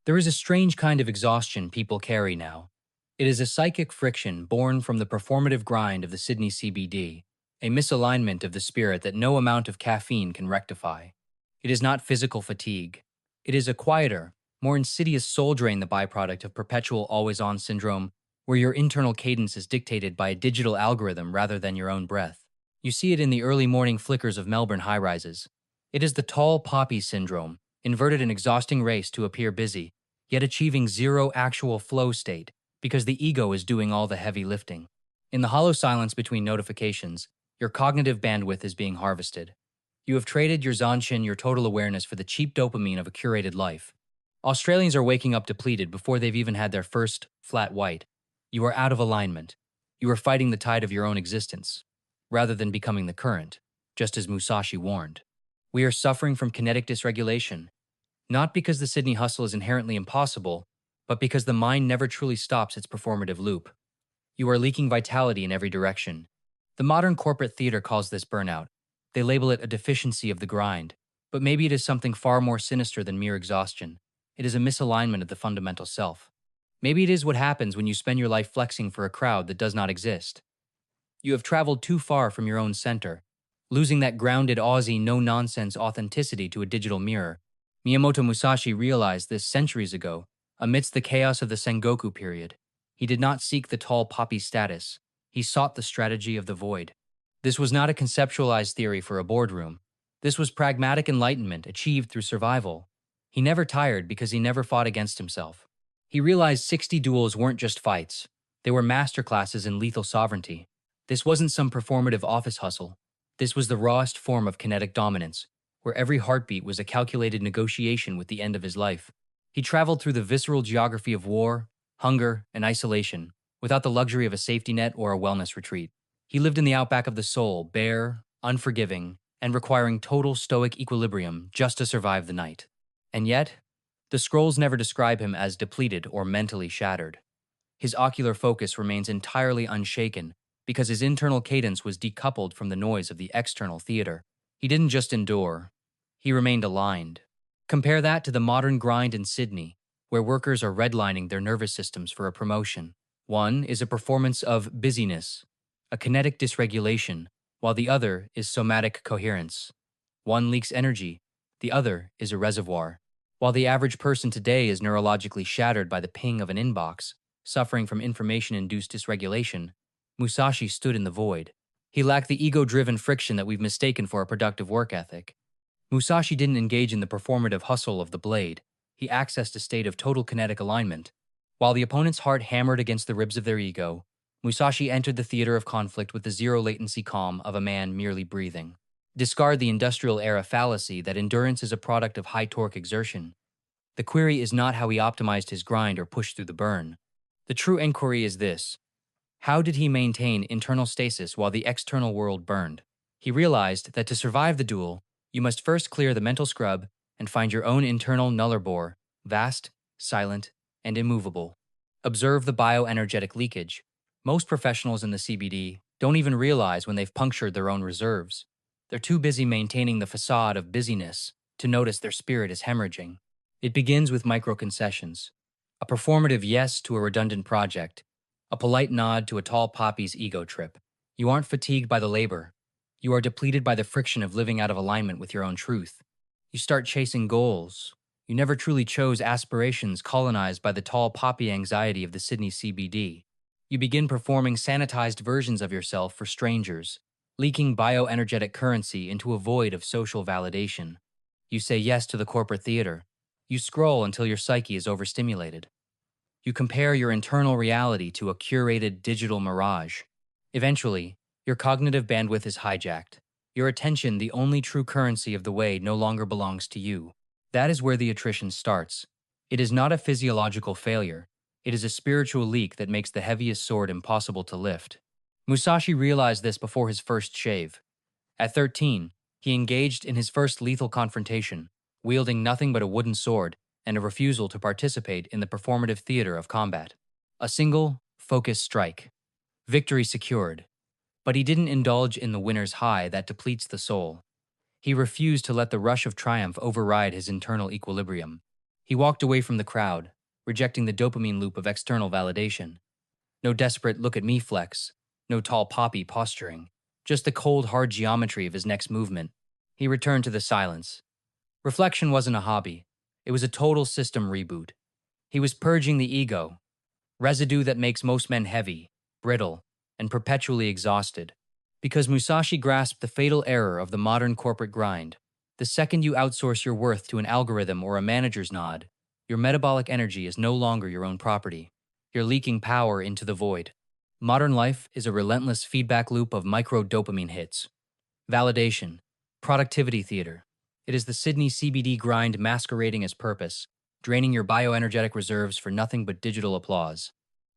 There is a strange kind of exhaustion people carry now. It is a psychic friction born from the performative grind of the Sydney CBD, a misalignment of the spirit that no amount of caffeine can rectify. It is not physical fatigue. It is a quieter, more insidious soul drain, the byproduct of perpetual always-on syndrome, where your internal cadence is dictated by a digital algorithm rather than your own breath. You see it in the early morning flickers of Melbourne high-rises. It is the tall poppy syndrome, inverted an exhausting race to appear busy, yet achieving zero actual flow state because the ego is doing all the heavy lifting. In the hollow silence between notifications, your cognitive bandwidth is being harvested. You have traded your zanshin, your total awareness, for the cheap dopamine of a curated life. Australians are waking up depleted before they've even had their first flat white. You are out of alignment. You are fighting the tide of your own existence, rather than becoming the current, just as Musashi warned. We are suffering from kinetic dysregulation, not because the Sydney hustle is inherently impossible, but because the mind never truly stops its performative loop. You are leaking vitality in every direction. The modern corporate theater calls this burnout. They label it a deficiency of the grind, but maybe it is something far more sinister than mere exhaustion. It is a misalignment of the fundamental self. Maybe it is what happens when you spend your life flexing for a crowd that does not exist. You have traveled too far from your own center, losing that grounded Aussie no-nonsense authenticity to a digital mirror. Miyamoto Musashi realized this centuries ago, amidst the chaos of the Sengoku period. He did not seek the tall poppy status. He sought the strategy of the void. This was not a conceptualized theory for a boardroom. This was pragmatic enlightenment achieved through survival. He never tired because he never fought against himself. He realized 60 duels weren't just fights. They were masterclasses in lethal sovereignty. This wasn't some performative office hustle. This was the rawest form of kinetic dominance, where every heartbeat was a calculated negotiation with the end of his life. He traveled through the visceral geography of war, hunger, and isolation, without the luxury of a safety net or a wellness retreat. He lived in the outback of the soul, bare, unforgiving, and requiring total stoic equilibrium just to survive the night. And yet, the scrolls never describe him as depleted or mentally shattered. His ocular focus remains entirely unshaken because his internal cadence was decoupled from the noise of the external theater. He didn't just endure, he remained aligned. Compare that to the modern grind in Sydney, where workers are redlining their nervous systems for a promotion. One is a performance of busyness, a kinetic dysregulation, while the other is somatic coherence. One leaks energy, the other is a reservoir. While the average person today is neurologically shattered by the ping of an inbox, suffering from information-induced dysregulation, Musashi stood in the void. He lacked the ego-driven friction that we've mistaken for a productive work ethic. Musashi didn't engage in the performative hustle of the blade. He accessed a state of total kinetic alignment. While the opponent's heart hammered against the ribs of their ego, Musashi entered the theater of conflict with the zero-latency calm of a man merely breathing. Discard the industrial-era fallacy that endurance is a product of high-torque exertion. The query is not how he optimized his grind or pushed through the burn. The true inquiry is this: how did he maintain internal stasis while the external world burned? He realized that to survive the duel, you must first clear the mental scrub and find your own internal nullarbor, vast, silent, and immovable. Observe the bioenergetic leakage. Most professionals in the CBD don't even realize when they've punctured their own reserves. They're too busy maintaining the facade of busyness to notice their spirit is hemorrhaging. It begins with micro-concessions. A performative yes to a redundant project. A polite nod to a tall poppy's ego trip. You aren't fatigued by the labor. You are depleted by the friction of living out of alignment with your own truth. You start chasing goals. You never truly chose aspirations colonized by the tall poppy anxiety of the Sydney CBD. You begin performing sanitized versions of yourself for strangers, leaking bioenergetic currency into a void of social validation. You say yes to the corporate theater. You scroll until your psyche is overstimulated. You compare your internal reality to a curated digital mirage. Eventually, your cognitive bandwidth is hijacked. Your attention, the only true currency of the way, no longer belongs to you. That is where the attrition starts. It is not a physiological failure. It is a spiritual leak that makes the heaviest sword impossible to lift. Musashi realized this before his first shave. At 13, he engaged in his first lethal confrontation, wielding nothing but a wooden sword and a refusal to participate in the performative theater of combat. A single, focused strike. Victory secured. But he didn't indulge in the winner's high that depletes the soul. He refused to let the rush of triumph override his internal equilibrium. He walked away from the crowd, rejecting the dopamine loop of external validation. No desperate look at me flex, no tall poppy posturing, just the cold, hard geometry of his next movement. He returned to the silence. Reflection wasn't a hobby, it was a total system reboot. He was purging the ego, residue that makes most men heavy, brittle, and perpetually exhausted. Because Musashi grasped the fatal error of the modern corporate grind. The second you outsource your worth to an algorithm or a manager's nod, your metabolic energy is no longer your own property. You're leaking power into the void. Modern life is a relentless feedback loop of micro-dopamine hits. Validation. Productivity theater. It is the Sydney CBD grind masquerading as purpose, draining your bioenergetic reserves for nothing but digital applause.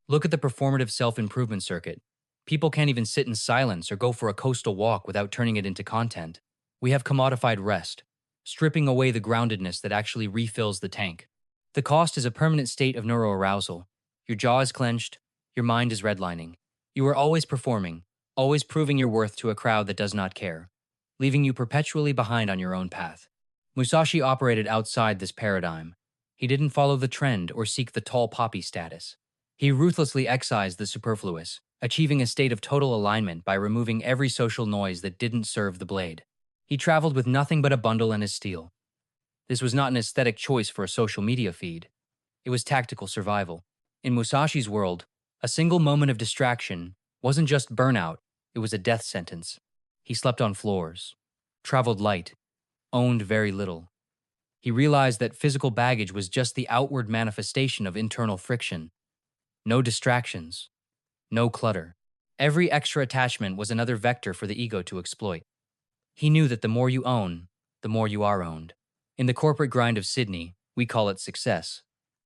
Look at the performative self-improvement circuit. People can't even sit in silence or go for a coastal walk without turning it into content. We have commodified rest, stripping away the groundedness that actually refills the tank. The cost is a permanent state of neuroarousal. Your jaw is clenched, your mind is redlining. You are always performing, always proving your worth to a crowd that does not care, leaving you perpetually behind on your own path. Musashi operated outside this paradigm. He didn't follow the trend or seek the tall poppy status. He ruthlessly excised the superfluous, achieving a state of total alignment by removing every social noise that didn't serve the blade. He traveled with nothing but a bundle and his steel. This was not an aesthetic choice for a social media feed. It was tactical survival. In Musashi's world, a single moment of distraction wasn't just burnout, it was a death sentence. He slept on floors, traveled light, owned very little. He realized that physical baggage was just the outward manifestation of internal friction. No distractions, no clutter. Every extra attachment was another vector for the ego to exploit. He knew that the more you own, the more you are owned. In the corporate grind of Sydney, we call it success.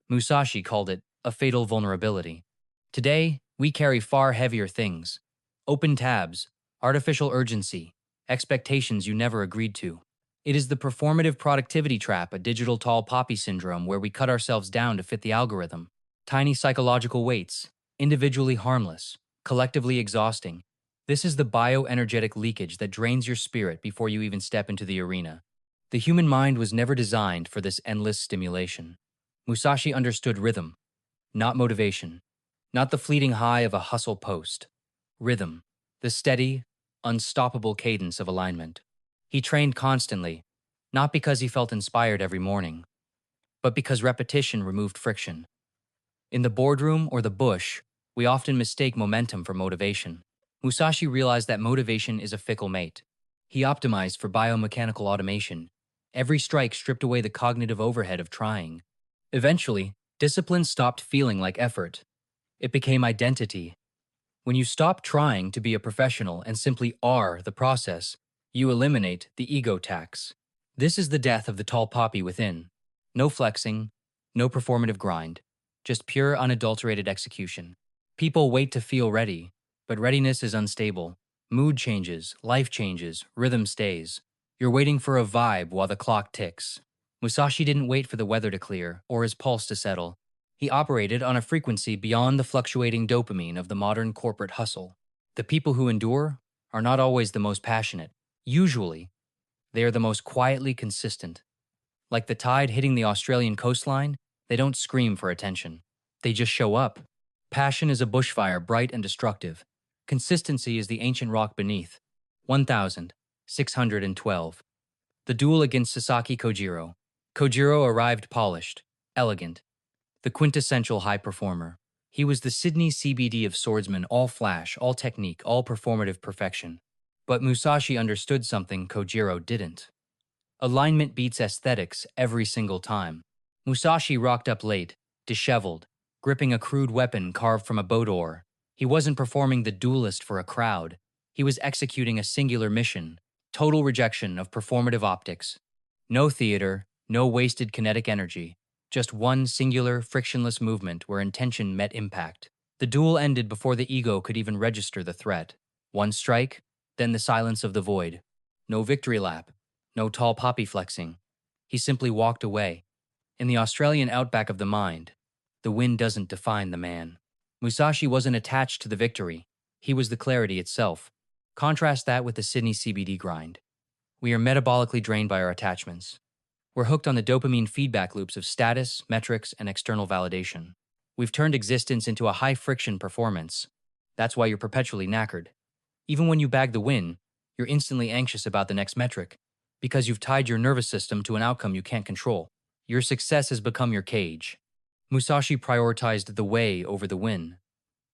Musashi called it a fatal vulnerability. Today, we carry far heavier things. Open tabs, artificial urgency, expectations you never agreed to. It is the performative productivity trap, a digital tall poppy syndrome where we cut ourselves down to fit the algorithm. Tiny psychological weights, individually harmless, collectively exhausting. This is the bioenergetic leakage that drains your spirit before you even step into the arena. The human mind was never designed for this endless stimulation. Musashi understood rhythm, not motivation, not the fleeting high of a hustle post. Rhythm, the steady, unstoppable cadence of alignment. He trained constantly, not because he felt inspired every morning, but because repetition removed friction. In the boardroom or the bush, we often mistake momentum for motivation. Musashi realized that motivation is a fickle mate. He optimized for biomechanical automation. Every strike stripped away the cognitive overhead of trying. Eventually, discipline stopped feeling like effort. It became identity. When you stop trying to be a professional and simply are the process, you eliminate the ego tax. This is the death of the tall poppy within. No flexing, no performative grind, just pure unadulterated execution. People wait to feel ready, but readiness is unstable. Mood changes, life changes, rhythm stays. You're waiting for a vibe while the clock ticks. Musashi didn't wait for the weather to clear or his pulse to settle. He operated on a frequency beyond the fluctuating dopamine of the modern corporate hustle. The people who endure are not always the most passionate. Usually, they are the most quietly consistent. Like the tide hitting the Australian coastline, they don't scream for attention. They just show up. Passion is a bushfire, bright and destructive. Consistency is the ancient rock beneath. 1612. The duel against Sasaki Kojiro. Kojiro arrived polished, elegant, the quintessential high performer. He was the Sydney CBD of swordsmen, all flash, all technique, all performative perfection. But Musashi understood something Kojiro didn't. Alignment beats aesthetics every single time. Musashi rocked up late, disheveled, gripping a crude weapon carved from a boat oar. He wasn't performing the duelist for a crowd. He was executing a singular mission, total rejection of performative optics. No theater, no wasted kinetic energy, just one singular, frictionless movement where intention met impact. The duel ended before the ego could even register the threat. One strike, then the silence of the void. No victory lap, no tall poppy flexing. He simply walked away. In the Australian outback of the mind, the wind doesn't define the man. Musashi wasn't attached to the victory. He was the clarity itself. Contrast that with the Sydney CBD grind. We are metabolically drained by our attachments. We're hooked on the dopamine feedback loops of status, metrics, and external validation. We've turned existence into a high-friction performance. That's why you're perpetually knackered. Even when you bag the win, you're instantly anxious about the next metric, because you've tied your nervous system to an outcome you can't control. Your success has become your cage. Musashi prioritized the way over the win.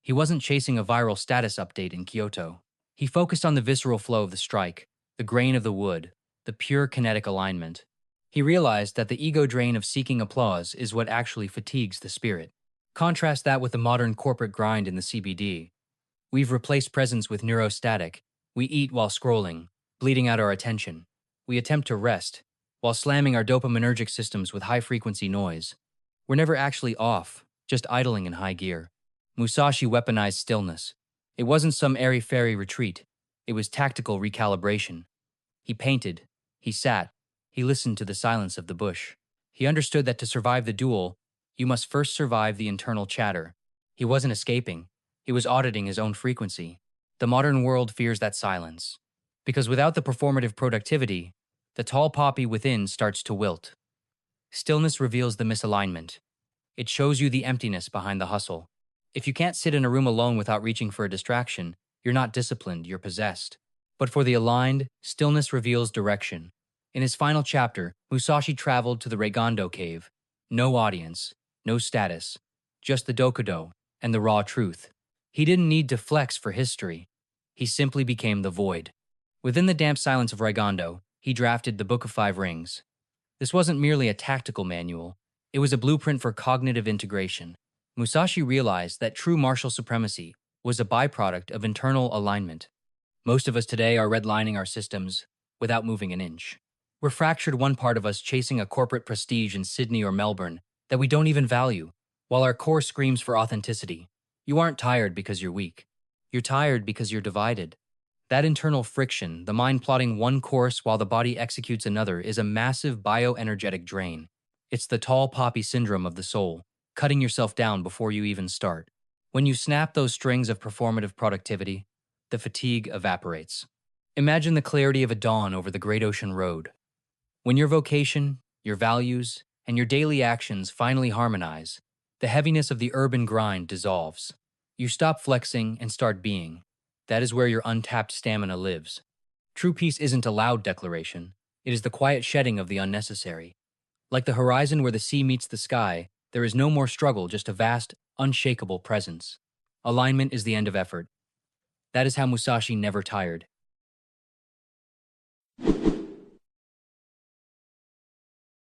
He wasn't chasing a viral status update in Kyoto. He focused on the visceral flow of the strike, the grain of the wood, the pure kinetic alignment. He realized that the ego drain of seeking applause is what actually fatigues the spirit. Contrast that with the modern corporate grind in the CBD. We've replaced presence with neurostatic. We eat while scrolling, bleeding out our attention. We attempt to rest, while slamming our dopaminergic systems with high-frequency noise. We're never actually off, just idling in high gear. Musashi weaponized stillness. It wasn't some airy-fairy retreat. It was tactical recalibration. He painted. He sat. He listened to the silence of the bush. He understood that to survive the duel, you must first survive the internal chatter. He wasn't escaping. He was auditing his own frequency. The modern world fears that silence. Because without the performative productivity, the tall poppy within starts to wilt. Stillness reveals the misalignment. It shows you the emptiness behind the hustle. If you can't sit in a room alone without reaching for a distraction, you're not disciplined, you're possessed. But for the aligned, stillness reveals direction. In his final chapter, Musashi traveled to the Regondo cave. No audience, no status, just the dokudo and the raw truth. He didn't need to flex for history. He simply became the void. Within the damp silence of Regondo, he drafted the Book of Five Rings. This wasn't merely a tactical manual. It was a blueprint for cognitive integration. Musashi realized that true martial supremacy was a byproduct of internal alignment. Most of us today are redlining our systems without moving an inch. We're fractured one part of us chasing a corporate prestige in Sydney or Melbourne that we don't even value, while our core screams for authenticity. You aren't tired because you're weak. You're tired because you're divided. That internal friction, the mind plotting one course while the body executes another, is a massive bioenergetic drain. It's the tall poppy syndrome of the soul, cutting yourself down before you even start. When you snap those strings of performative productivity, the fatigue evaporates. Imagine the clarity of a dawn over the great ocean road. When your vocation, your values, and your daily actions finally harmonize, the heaviness of the urban grind dissolves. You stop flexing and start being. That is where your untapped stamina lives. True peace isn't a loud declaration. It is the quiet shedding of the unnecessary. Like the horizon where the sea meets the sky, there is no more struggle, just a vast, unshakable presence. Alignment is the end of effort. That is how Musashi never tired.